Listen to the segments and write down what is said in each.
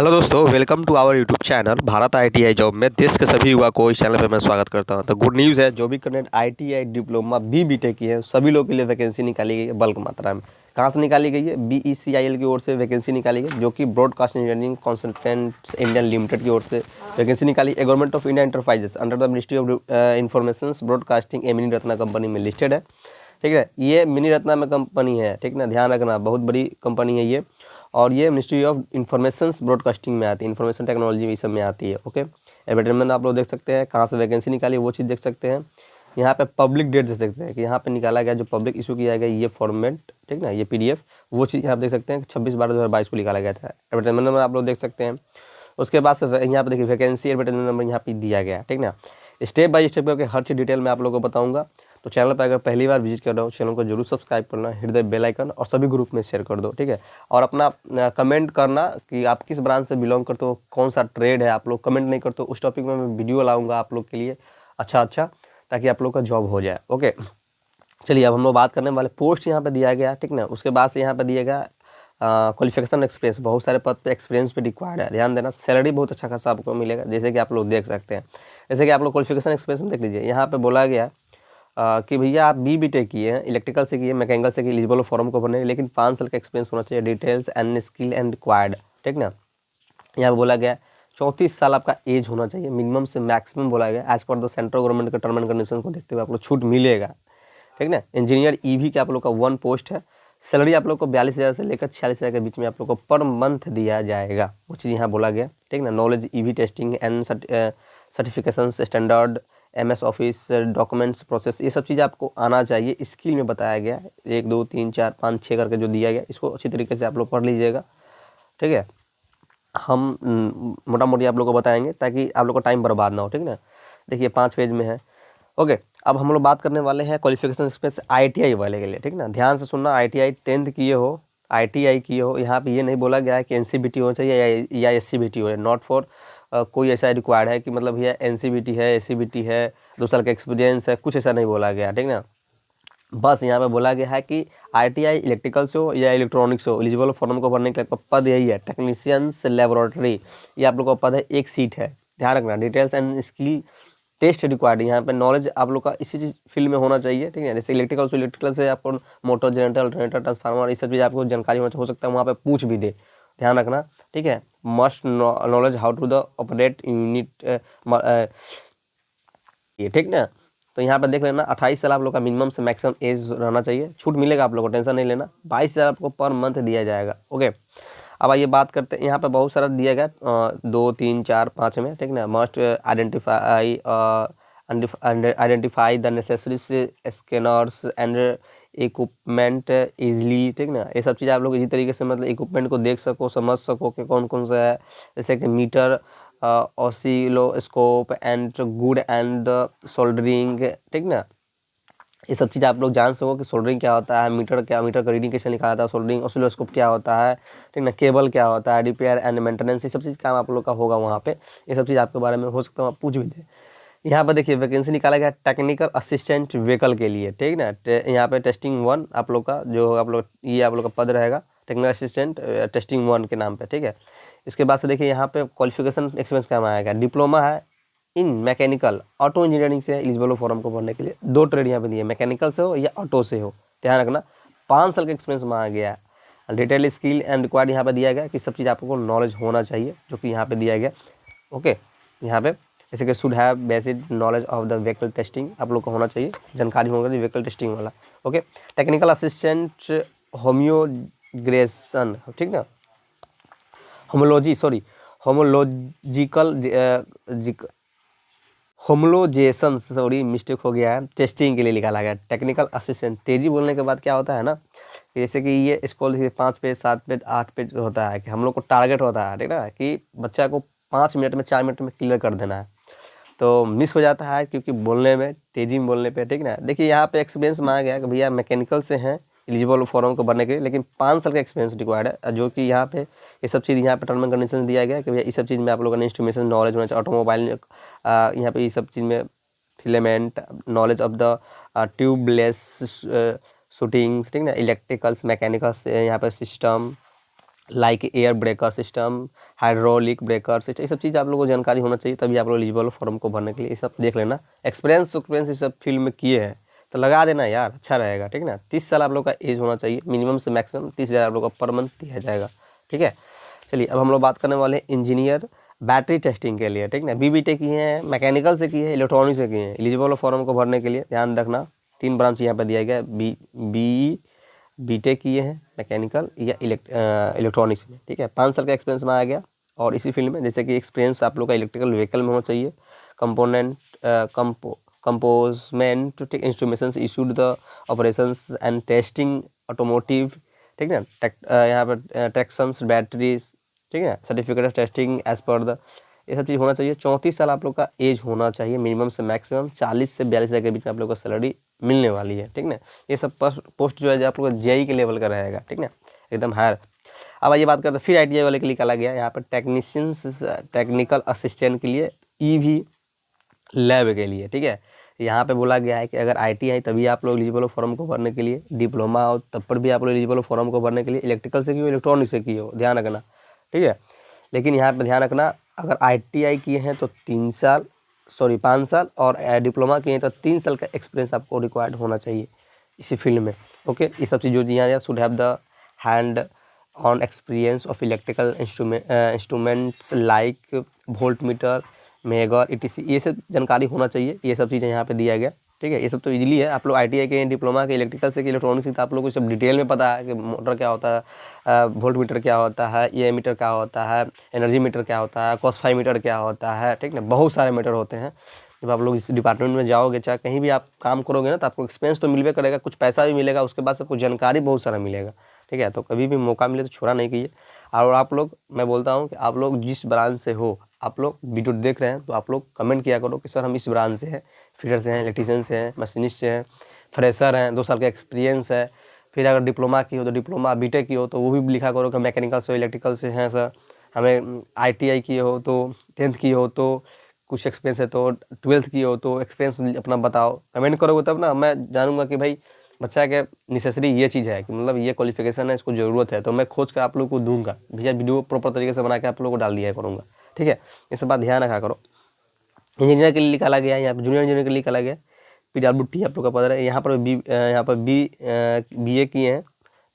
Hello दोस्तों, welcome to our YouTube channel Bharat ITI job में देश के सभी युवा को इस चैनल पर मैं स्वागत करता हूं। तो गुड न्यूज़ है, जो भी कैंडिडेट आईटीआई डिप्लोमा बीटेक की है सभी लोगों के लिए वैकेंसी निकाली गई है बल्क मात्रा में। कहां से निकाली गई है? बीईसीआईएल की ओर से वैकेंसी निकाली गई, जो कि broadcast engineering consultants Indian limited की ओर से वैकेंसी निकाली। Government of India enterprises under the ministry of information broadcasting A mini Ratna company में लिस्टेड है। ठीक है, ये मिनी रत्ना में कंपनी है, ठीक ना, ध्यान रखना, बहुत बड़ी कंपनी है ये। और ये मिनिस्ट्री ऑफ इंफॉर्मेशन ब्रॉडकास्टिंग में आती है, इन्फॉर्मेशन टेक्नोलॉजी ये सब में आती है। ओके, एडवर्टाइजमेंट आप लोग देख सकते हैं, कहाँ से वैकेंसी निकाली वो चीज़ देख सकते हैं। यहाँ पे पब्लिक डेट देख सकते हैं कि यहाँ पे निकाला गया, जो पब्लिक इशू किया गया ये फॉर्मेट, ठीक ना, ये पीडीएफ, वो चीज़ यहाँ पे देख सकते हैं 26/12/2022 को निकाला गया था। एडवर्टाइजमेंट नंबर आप लोग देख सकते हैं। उसके बाद से यहाँ पे देखिए वैकेंसी एडवर्टाइजमेंट नंबर यहाँ पे दिया गया, ठीक ना। स्टेप बाय स्टेप करके हर चीज़ डिटेल में आप लोगों को बताऊंगा। तो चैनल पर अगर पहली बार विजिट कर रहे हो, चैनल को जरूर सब्सक्राइब करना, हिट द बेल आइकन और सभी ग्रुप में शेयर कर दो, ठीक है। और अपना कमेंट करना कि आप किस ब्रांच से बिलोंग करते हो, कौन सा ट्रेड है। आप लोग कमेंट नहीं करते हो, उस टॉपिक में मैं वीडियो लाऊंगा आप लोग के लिए अच्छा, ताकि आप लोग का जॉब हो जाए। ओके, चलिए अब हम लोग बात करने वाले पोस्ट यहाँ पे दिया गया, ठीक ना। उसके बाद से यहाँ पे दिया गया क्वालिफिकेशन एक्सपीरियंस, बहुत सारे पद पे एक्सपीरियंस पे रिक्वायर्ड है, ध्यान देना। सैलरी बहुत अच्छा खासा आपको मिलेगा, जैसे कि आप लोग देख सकते हैं। जैसे कि आप लोग क्वालिफिकेशन एक्सपीरियंस में देख लीजिए, यहाँ पे बोला गया कि भैया आप बीटेक किए हैं, इलेक्ट्रिकल से किए, मैकेनिकल से किए, एलिजिबल फॉर्म को भरने, लेकिन 5 साल का एक्सपीरियंस होना चाहिए, details and skill and required, ठीक ना। यहाँ पे बोला गया 34 साल आपका एज होना चाहिए, मिनिमम से मैक्सिमम बोला गया as per the central government के टर्म एंड कंडीशन को देखते हुए आप लोग छूट मिलेगा, ठीक ना। इंजीनियर ईवी का आप लोग का 1 पोस्ट है। सैलरी आप लोग को 42,000 से लेकर 46,000 के बीच में आप लोग को पर मंथ दिया जाएगा, वो चीज़ यहाँ बोला गया, ठीक ना। Knowledge EV testing and certification standard, MS office, documents process, ये सब चीज़ आपको आना चाहिए। स्किल में बताया गया 1 2 3 4 5 6 करके जो दिया गया, इसको अच्छी तरीके से आप लोग पढ़ लीजिएगा, ठीक है। हम मोटा मोटी आप लोग को बताएंगे ताकि आप लोग का टाइम बर्बाद ना हो, ठीक ना। देखिए 5 पेज में है। ओके, अब हम लोग बात करने वाले हैं क्वालिफिकेशन एक्सपीरियंस आईटीआई वाले के लिए, ठीक ना। ध्यान से सुनना, आईटीआई 10th किए हो, आईटीआई किए हो, यहाँ पे ये नहीं बोला गया है कि एनसीबीटी होना चाहिए या एससीबीटी हो, नॉट फॉर कोई ऐसा रिक्वायर्ड है कि मतलब ये एनसीबीटी है, एससीबीटी है, 2 साल का एक्सपीरियंस है, कुछ ऐसा नहीं बोला गया, ठीक ना। बस यहाँ पे बोला गया है कि आईटीआई इलेक्ट्रिकल से हो या इलेक्ट्रॉनिक्स हो, एलिजिबल फॉर्म को भरने के लिए पद यही है, टेक्नीशियंस लेबोरेटरी, ये आप लोग का पद है, 1 सीट है, ध्यान रखना। Details and skill test required, यहाँ पे नॉलेज आप लोग का इसी फील्ड में होना चाहिए, ठीक है। जैसे इलेक्ट्रिकल से आपको मोटर, जनरेटर, ट्रांसफार्मर, ये सब चीज़ आपको जानकारी होना हो सकता है, वहाँ पे पूछ भी दे, ध्यान रखना, ठीक है। Must knowledge how to the operate unit, ये ठीक ना। तो यहाँ पे देख लेना 28 साल आप लोग का मिनिमम से मैक्सिमम एज रहना चाहिए, छूट मिलेगा आप लोग को, टेंशन नहीं लेना। 22,000 आपको पर मंथ दिया जाएगा। ओके, अब आइए बात करते हैं, यहाँ पे बहुत सारा दिया गया 2 3 4 5 में, ठीक ना। Must identify the necessary scanners and equipment easily, ठीक ना। ये सब चीज़ आप लोग इसी तरीके से मतलब इक्विपमेंट को देख सको, समझ सको कि कौन कौन सा है, जैसे कि meter, oscilloscope and good and soldering, ठीक ना। ये सब चीज़ आप लोग जान सको कि सोल्डरिंग क्या होता है, मीटर का रीडिंग कैसे निकाला जाता है, सोल्डरिंग, ऑसिलोस्कोप क्या होता है, ठीक ना, केबल क्या होता है, रिपेयर एंड मेंटेनेंस, ये सब चीज़ काम आप लोग का होगा वहाँ पे। ये सब चीज़ आपके बारे में हो सकता है पूछ भी दे। यहाँ पर देखिए वैकेंसी निकाला गया टेक्निकल असिस्टेंट व्हीकल के लिए, ठीक ना। यहाँ पे टेस्टिंग 1 आप लोग का जो आप लोग ये आप लोग का पद रहेगा, टेक्निकल असिस्टेंट टेस्टिंग 1 के नाम पे, ठीक है। इसके बाद से देखिए यहाँ पे क्वालिफिकेशन एक्सपीरियंस क्या आएगा, डिप्लोमा है इन मैकेनिकल ऑटो इंजीनियरिंग से एलिजिबल हो फॉर्म को भरने के लिए। 2 ट्रेड यहाँ पे दिए, मैकेनिकल से हो या ऑटो से हो, ध्यान रखना। 5 साल का एक्सपीरियंस मांगा गया है। डिटेल स्किल एंड रिक्वायर्ड यहाँ पे दिया गया कि सब चीज़ आपको नॉलेज होना चाहिए, जो कि यहाँ पे दिया गया। ओके, यहाँ पे जैसे कि should have basic knowledge of the vehicle testing, आप लोग को होना चाहिए, जानकारी होगा व्हीकल टेस्टिंग वाला। ओके, टेक्निकल असिस्टेंट होम्योग्रेशन, ठीक ना, होमोलोजेशन, सॉरी मिस्टेक हो गया है, टेस्टिंग के लिए निकाला गया। टेक्निकल असिस्टेंट, तेजी बोलने के बाद क्या होता है ना, जैसे कि ये स्कूल 5 पेज 7 पेज 8 पेज होता है कि हम लोग को टारगेट होता है, ठीक ना, कि बच्चा को 5 मिनट में 4 मिनट में क्लियर कर देना है, तो मिस हो जाता है क्योंकि बोलने में, तेजी में बोलने पे, ठीक ना। देखिए यहाँ पे एक्सपीरियंस मांगा गया कि भैया मैकेनिकल से हैं एलिजिबल फॉर्म को भरने के लिए, लेकिन 5 साल का एक्सपीरियंस रिक्वायर्ड है, जो कि यहाँ पे ये सब चीज़ यहाँ पे टर्म एंड कंडीशन दिया गया कि भैया इस सब चीज़ में आप लोगों का इंस्ट्रूमेशन नॉलेज होना चाहिए, ऑटोमोबाइल यहाँ पे ये सब चीज़ में filament knowledge of the tubeless shootings, ठीक ना, इलेक्ट्रिकल्स, मैकेनिकल्स, यहाँ पे system, like air breaker system, hydraulic breaker system, ये सब चीज़ आप लोगों को जानकारी होना चाहिए, तभी आप लोग एलिजिबल हो फॉर्म को भरने के लिए। ये सब देख लेना, एक्सपीरियंस ये सब फील्ड में किए हैं तो लगा देना यार, अच्छा रहेगा, ठीक है ना। 30 साल आप लोग का एज होना चाहिए, मिनिमम से मैक्सिमम 30,000 आप लोग का पर मंथ दिया जाएगा, ठीक है। चलिए अब हम लोग बात करने वाले हैं इंजीनियर बैटरी टेस्टिंग के लिए, ठीक ना। बीबीटेक किए हैं, मैकेनिकल से किए हैं, इलेक्ट्रॉनिक से किए हैं, एलिजिबल फॉर्म को भरने के लिए ध्यान रखना। 3 ब्रांच यहाँ पर दिया गया है, बीटेक किए हैं मैकेनिकल या इलेक्ट्रॉनिक्स में, ठीक है। 5 साल का एक्सपीरियंस में आ गया। और इसी फील्ड में जैसे कि एक्सपीरियंस आप लोग का इलेक्ट्रिकल व्हीकल में होना चाहिए, कंपोनेंट कंपोजमेंट, ठीक, instruments issued the operations and testing automotive, ठीक है। यहाँ पर ट्रैक्शंस बैटरीज, ठीक है, certificate of testing as per the, ये सब चीज़ होना चाहिए। 34 साल आप लोग का एज होना चाहिए मिनिमम से मैक्सिमम। 40 से 42 हज़ार के बीच में आप लोग को सैलरी मिलने वाली है, ठीक ना। ये सब पोस्ट जो है आप लोग जेई के लेवल का रहेगा, ठीक ना, एकदम हायर। अब आइए बात करते हैं फिर आईटीआई वाले के लिए निकाला गया यहाँ पर टेक्नीशियंस, टेक्निकल असिस्टेंट के लिए, ईवी लैब के लिए, ठीक है। यहाँ पे बोला गया है कि अगर आईटीआई तभी आप लोग एलिजिबल हो फॉर्म को भरने के लिए, डिप्लोमा हो तब पर भी आप लोग एलिजिबल हो फॉर्म को भरने के लिए, इलेक्ट्रिकल से की हो, इलेक्ट्रॉनिक से की हो, ध्यान रखना, ठीक है। लेकिन यहाँ पे ध्यान रखना, अगर आईटीआई किए हैं तो 5 साल, और डिप्लोमा किए हैं तो 3 साल का एक्सपीरियंस आपको रिक्वायर्ड होना चाहिए इसी फील्ड में, ओके। ये सब चीज़ जो दिया गया, should have the hand on experience of electrical instruments like volt meter, mega ETC, ये सब जानकारी होना चाहिए। ये सब चीज़ें यहाँ पे दिया गया, ठीक है। ये सब तो इजीली है, आप लोग आईटीआई के, डिप्लोमा के, इलेक्ट्रिकल से, इलेक्ट्रॉनिक्स से, तो आप लोग को सब डिटेल में पता है कि मोटर क्या होता है, वोल्ट मीटर क्या होता है, ई मीटर क्या होता है, एनर्जी मीटर क्या होता है, कॉस्फाई मीटर क्या होता है, ठीक ना। बहुत सारे मीटर होते हैं। जब आप लोग इस डिपार्टमेंट में जाओगे, चाहे कहीं भी आप काम करोगे ना, तो आपको एक्सपीरियंस तो मिलवे करेगा, कुछ पैसा भी मिलेगा, उसके बाद सबको जानकारी बहुत सारा मिलेगा, ठीक है। तो कभी भी मौका मिले तो छोड़ा नहीं कीजिए। और आप लोग, मैं बोलता हूँ कि आप लोग जिस ब्रांच से हो, आप लोग वीडियो देख रहे हैं तो आप लोग कमेंट किया करो कि सर हम इस ब्रांच से हैं, फिटर से हैं, इलेक्ट्रीशियन से हैं, मशीनिस्ट से हैं, फ्रेशर हैं, 2 साल का एक्सपीरियंस है। फिर अगर डिप्लोमा की हो तो डिप्लोमा, बीटेक की हो तो वो भी लिखा करो कि मैकेनिकल से, इलेक्ट्रिकल से हैं सर। हमें आईटीआई की हो तो, 10th की हो तो कुछ एक्सपीरियंस है, तो 12th की हो तो एक्सपीरियंस अपना बताओ। कमेंट करोगे तब ना मैं जानूंगा कि भाई बच्चा के नेसेसरी ये चीज़ है, कि मतलब ये क्वालिफिकेशन है, इसको ज़रूरत है, तो मैं खोज कर आप लोग को दूंगा भैया, वीडियो प्रॉपर तरीके से बना के आप लोग को डाल दिया करूँगा, ठीक है। ये सब बात ध्यान रखा करो। इंजीनियर के लिए निकाला गया है, यहाँ पर जूनियर इंजीनियर के लिए निकाला गया है, PWT आप लोग का पता है। यहाँ पर BA किए हैं,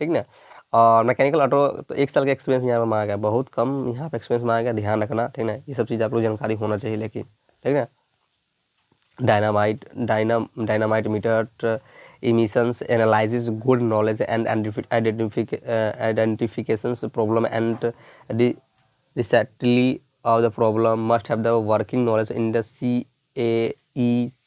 ठीक ना। और मैकेनिकल ऑटो तो 1 साल का एक्सपीरियंस यहाँ पर मांगा गया, बहुत कम यहाँ पर एक्सपीरियंस मांगा गया, ध्यान रखना, ठीक ना। ये सब चीज़ आप लोग जानकारी होना चाहिए, लेकिन ठीक है। Dynamite meter, emissions analysis, good knowledge and identifications problem and recently of the problem, must have the working knowledge in the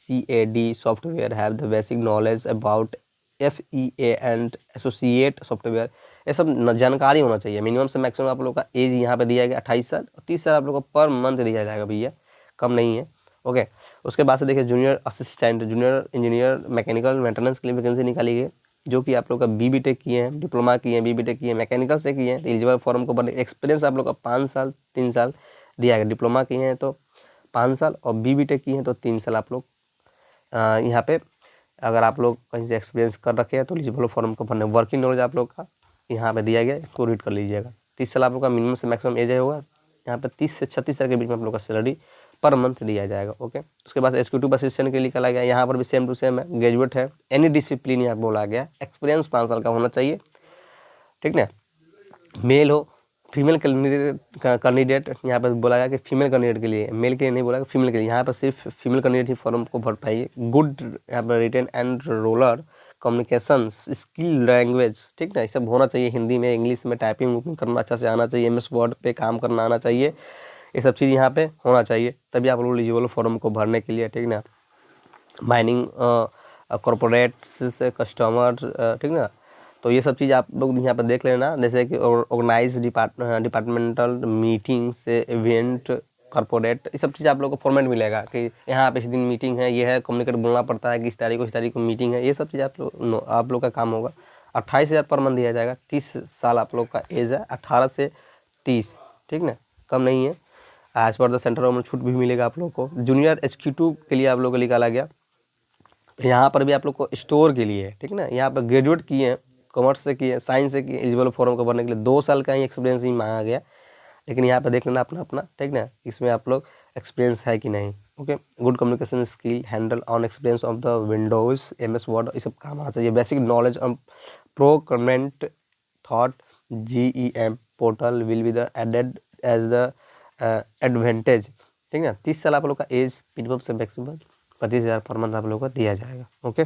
CAD software, have the basic knowledge about FEA and associate software। ये सब जानकारी होना चाहिए। Minimum से maximum आप लोग का as यहाँ पे दिया गया 28 साल, और 30 साल आप लोग को पर मंथ दिया जाएगा भैया, कम नहीं है, ओके। उसके बाद से देखिए junior assistant, junior engineer mechanical maintenance के लिए वैकेंसी निकाली गई, जो कि आप लोग का बीबीटेक किए हैं, डिप्लोमा किए हैं, बीबीटेक किए हैं, मैकेनिकल से किए हैं, तो एलिजिबल फॉर्म को भरने। एक्सपीरियंस आप लोग का 5 साल 3 साल दिया गया, डिप्लोमा किए हैं तो 5 साल, और बीबीटेक किए हैं तो 3 साल आप लोग यहाँ पे, अगर आप लोग कहीं से एक्सपीरियंस कर रखे हैं तो एलिजिबल फॉर्म को भरने। वर्किंग नॉलेज आप लोग का यहाँ पे दिया गया है, इसको रीड कर लीजिएगा। 30 साल आप लोग का मिनिमम से मैक्सिमम एज होगा, यहाँ पे 30 से 36 साल के बीच में आप लोग का सैलरी पर मंथ दिया जाएगा, ओके। उसके बाद एग्जीक्यूटिव असिस्टेंट के लिए निकाला गया, यहाँ पर भी सेम टू सेम है, ग्रेजुएट है, एनी डिसिप्लिन यहाँ बोला गया, एक्सपीरियंस 5 साल का होना चाहिए, ठीक ना। मेल हो, फीमेल कैंडिडेट यहाँ पर बोला गया कि फीमेल कैंडिडेट के लिए, मेल के लिए नहीं बोला, फीमेल के लिए, यहाँ पर सिर्फ फीमेल कैंडिडेट ही फॉर्म को भर पाइए। गुड यहाँ पर written and oral communication skill language, ठीक ना, ये सब होना चाहिए, हिंदी में, इंग्लिश में टाइपिंग वुपिंग करना अच्छा से आना चाहिए, MS वर्ड पे काम करना आना चाहिए, ये सब चीज़ यहाँ पे होना चाहिए, तभी आप लोग एलिजिबल फॉर्म को भरने के लिए, ठीक ना। माइनिंग कॉरपोरेट से कस्टमर, ठीक ना। तो ये सब चीज़ आप लोग यहाँ पर देख लेना, जैसे कि ऑर्गेनाइज डिपार्टमेंटल मीटिंग से इवेंट कॉरपोरेट, ये सब चीज़ आप लोग को फॉर्मेट मिलेगा कि यहाँ पे इस दिन मीटिंग है, ये है, कम्युनिकेट बोलना पड़ता है कि इस तारीख को मीटिंग है, ये सब चीज़ आप लोग का काम होगा। 28,000 पर मंथ दिया जाएगा, 30 साल आप लोग का एज है, 18 से 30, ठीक ना, कम नहीं है। एज पर द सेंटर में छूट भी मिलेगा आप लोग को। जूनियर HQ2 के लिए आप लोग को निकाला गया, यहाँ पर भी आप लोग को स्टोर के लिए, ठीक ना, यहाँ पर ग्रेजुएट किए हैं कॉमर्स से किए, साइंस से किए, एलिजिबल फॉर्म को भरने के लिए 2 साल का ही एक्सपीरियंस ही मांगा गया। लेकिन यहाँ पे देख लेना अपना अपना, ठीक ना, इसमें आप लोग एक्सपीरियंस है कि नहीं। Okay, good communication skill, handle on experience of the Windows, MS Word, ये सब काम आना चाहिए। Basic knowledge on procurement thought, GEM portal will be the added as the advantage, ठीक है। 30 साल आप लोग का एज, मिनिमम से मैक्सिमम 25,000 पर मंथ आप लोग को दिया जाएगा। ओके,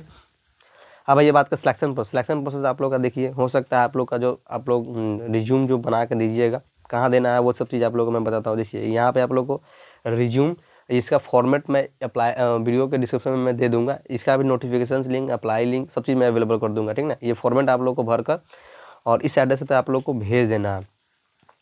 अब ये बात का सिलेक्शन प्रोसेस आप लोग का देखिए, हो सकता है आप लोग का जो आप लोग रिज्यूम जो बना के दीजिएगा, कहाँ देना है वो सब चीज़ आप लोगों को मैं बताता हूँ। देखिए यहाँ पे आप लोग को रिज्यूम, इसका फॉर्मेट मैं अप्लाई वीडियो के डिस्क्रिप्शन में मैं दे दूंगा, इसका भी नोटिफिकेशन लिंक, अप्लाई लिंक, सब चीज़ मैं अवेलेबल कर दूंगा, ठीक ना। ये फॉर्मेट आप लोग को भर कर और इस एड्रेस पे आप लोग को भेज देना है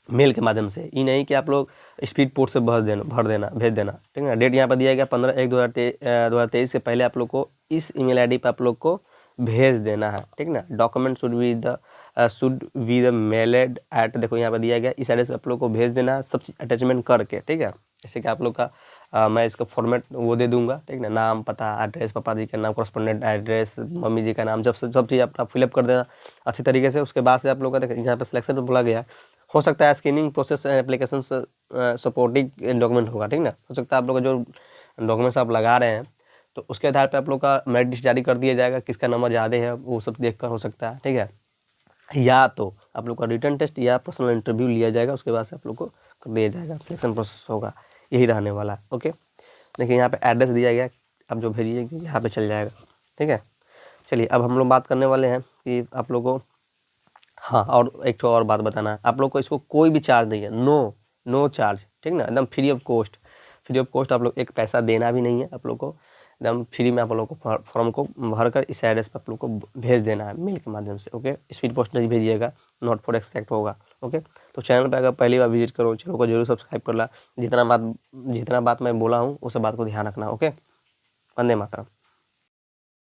मेल के माध्यम से। ये नहीं कि आप लोग स्पीड पोस्ट से भेज देना, ठीक है। डेट यहाँ पर दिया गया 15/1/2023 से पहले आप लोग को इस ईमेल आईडी पे आप लोग को भेज देना है, ठीक ना। Document should be the mailed at, देखो यहाँ पर दिया गया, इस एड्रेस पे आप लोग को भेज देना है, सब चीज़ अटैचमेंट करके, ठीक है। जैसे कि आप लोग का मैं इसका फॉर्मेट वो दे दूंगा, ठीक ना, नाम, पता, एड्रेस, पापा जी का नाम, कॉरेस्पोंडेंट एड्रेस, मम्मी जी का नाम, सब चीज़ आप फिलअप कर देना अच्छी तरीके से। उसके बाद से आप लोग का देखिए यहाँ पर सिलेक्शन में बोला गया, हो सकता है scanning process application supporting document होगा, ठीक ना। हो सकता है आप लोग का जो डॉक्यूमेंट्स आप लगा रहे हैं तो उसके आधार पे आप लोग का मेरिट लिस्ट जारी कर दिया जाएगा, किसका नंबर ज़्यादा है वो सब देखकर हो सकता है, ठीक है। या तो आप लोग का रिटर्न टेस्ट या पर्सनल इंटरव्यू लिया जाएगा, उसके बाद से आप लोग को कर दिया जाएगा, सिलेक्शन प्रोसेस होगा, यही रहने वाला है। ओके, देखिए यहाँ पे एड्रेस दिया गया, आप जो भेजिए यहाँ पे चल जाएगा, ठीक है। चलिए अब हम लोग बात करने वाले हैं कि आप लोग को, हाँ, और एक तो और बात बताना है आप लोग को, इसको कोई भी चार्ज नहीं है, नो चार्ज, ठीक ना, एकदम फ्री ऑफ कॉस्ट। आप लोग एक पैसा देना भी नहीं है, आप लोग को एकदम फ्री में आप लोग को फॉर्म को भर कर इस एड्रेस पर आप लोग को भेज देना है मेल के माध्यम से। ओके, स्पीड पोस्ट नहीं भेजिएगा, नॉट फॉर एक्सेप्ट होगा। ओके, तो चैनल पर अगर पहली बार विजिट करो, चैनल को जरूर सब्सक्राइब कर ला, जितना बात मैं बोला हूँ उस बात को ध्यान रखना। ओके, वंदे मातरम।